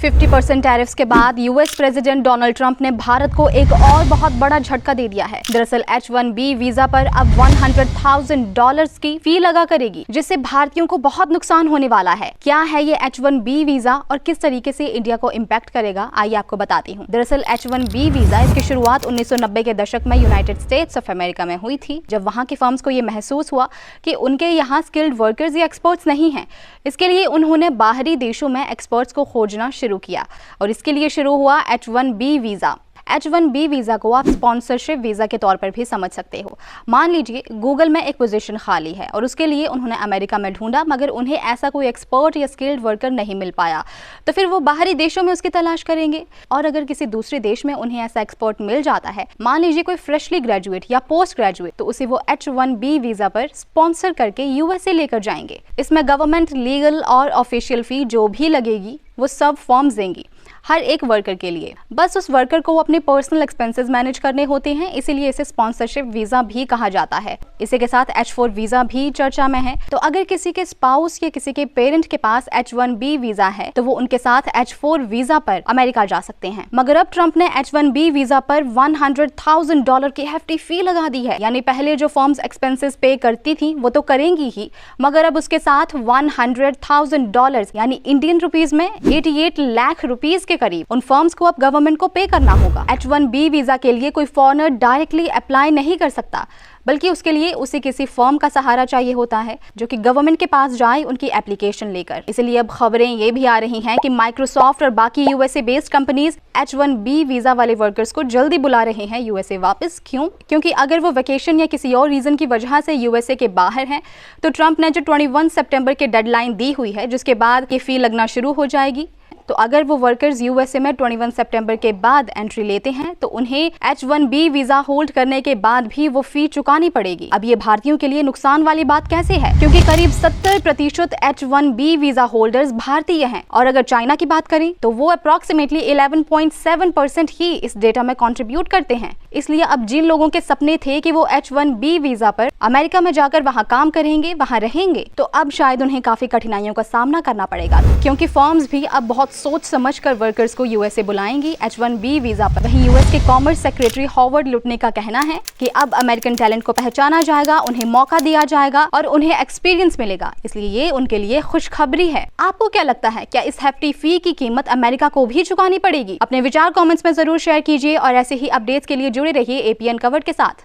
50% tariffs के बाद US president Donald Trump ने भारत को एक और बहुत बड़ा झटका दे दिया है। दरअसल H-1B वीजा पर अब $100,000 की फी लगा करेगी, जिससे भारतीयों को बहुत नुकसान होने वाला है। क्या है ये H-1B वीजा और किस तरीके से इंडिया को इम्पैक्ट करेगा, आइए आपको बताती हूँ। दरअसल H-1B वीजा इसकी शुरुआत 1990 के दशक में यूनाइटेड स्टेट्स ऑफ अमेरिका में हुई थी, जब वहाँ की फर्म्स को ये महसूस हुआ कि उनके यहाँ स्किल्ड वर्कर्स या एक्सपर्ट्स नहीं हैं। इसके लिए उन्होंने बाहरी देशों में एक्सपर्ट्स को खोजना शुरू किया और इसके लिए शुरू हुआ H-1B वीजा। H-1B वीजा को आप स्पॉन्सरशिप वीजा के तौर पर भी समझ सकते हो। मान लीजिए गूगल में एक पोजीशन खाली है और उसके लिए उन्होंने अमेरिका में ढूंढा, मगर उन्हें ऐसा कोई एक्सपर्ट या स्किल्ड वर्कर नहीं मिल पाया, तो फिर वो बाहरी देशों में उसकी तलाश करेंगे। और अगर किसी दूसरे देश में उन्हें ऐसा एक्सपर्ट मिल जाता है, मान लीजिए कोई फ्रेशली ग्रेजुएट या पोस्ट ग्रेजुएट, तो उसे वो H-1B वीजा पर स्पॉन्सर करके USA लेकर जाएंगे। इसमें गवर्नमेंट लीगल और ऑफिशियल फी जो भी लगेगी वो सब फॉर्म्स देंगी हर एक वर्कर के लिए। बस उस वर्कर को अपने पर्सनल एक्सपेंसेस मैनेज करने होते हैं, इसीलिए इसे स्पॉन्सरशिप वीजा भी कहा जाता है। इसी के साथ H-4 वीजा भी चर्चा में है। तो अगर किसी के स्पाउस या किसी के पेरेंट के पास H-1B वीजा है तो वो उनके साथ H-4 वीजा पर अमेरिका जा सकते हैं। मगर अब ट्रंप ने H-1B वीजा पर $100,000 की hefty फी लगा दी है। यानी पहले जो फर्म्स एक्सपेंसेस पे करती थी वो तो करेंगी ही, मगर अब उसके साथ $100,000 यानी इंडियन रुपीज में 88 लाख रुपीज के करीब उन फर्म्स को अब गवर्नमेंट को पे करना होगा। H-1B वीजा के लिए कोई फॉरेनर डायरेक्टली अप्लाई नहीं कर सकता, बल्कि उसके लिए उसे किसी फर्म का सहारा चाहिए होता है जो कि गवर्नमेंट के पास जाए उनकी एप्लीकेशन लेकर। इसलिए अब खबरें ये भी आ रही हैं कि माइक्रोसॉफ्ट और बाकी USA based companies H-1B visa वाले वर्कर्स को जल्दी बुला रहे हैं USA वापस। क्यों? क्योंकि अगर वो वेकेशन या किसी और रीजन की वजह से USA के बाहर हैं, तो ट्रंप ने जो 21 सितंबर की डेडलाइन दी हुई है, जिसके बाद ये फी लगना शुरू हो जाएगी। तो अगर वो वर्कर्स USA में 21 सितंबर के बाद एंट्री लेते हैं तो उन्हें H-1B वीजा होल्ड करने के बाद भी वो फी चुकानी पड़ेगी। अब ये भारतीयों के लिए नुकसान वाली बात कैसे है, क्योंकि करीब 70% H-1B वीजा होल्डर्स भारतीय हैं, और अगर चाइना की बात करें तो वो अप्रॉक्सीमेटली 11.7% ही इस डेटा में कंट्रीब्यूट करते हैं। इसलिए अब जिन लोगों के सपने थे कि वो H-1B वीजा पर अमेरिका में जाकर वहाँ काम करेंगे, वहाँ रहेंगे, तो अब शायद उन्हें काफी कठिनाइयों का सामना करना पड़ेगा, क्योंकि फर्म्स भी अब बहुत सोच समझकर वर्कर्स को USA बुलाएंगी H-1B वीजा पर। वहीं US के कॉमर्स सेक्रेटरी हॉवर्ड लुटने का कहना है कि अब अमेरिकन टैलेंट को पहचाना जाएगा, उन्हें मौका दिया जाएगा और उन्हें एक्सपीरियंस मिलेगा, इसलिए ये उनके लिए खुशखबरी है। आपको क्या लगता है, क्या इस हेफ्टी फी की कीमत अमेरिका को भी चुकानी पड़ेगी? अपने विचार कमेंट्स में जरूर शेयर कीजिए और ऐसे ही अपडेट्स के लिए जुड़े रहिए APN कवर्ड के साथ।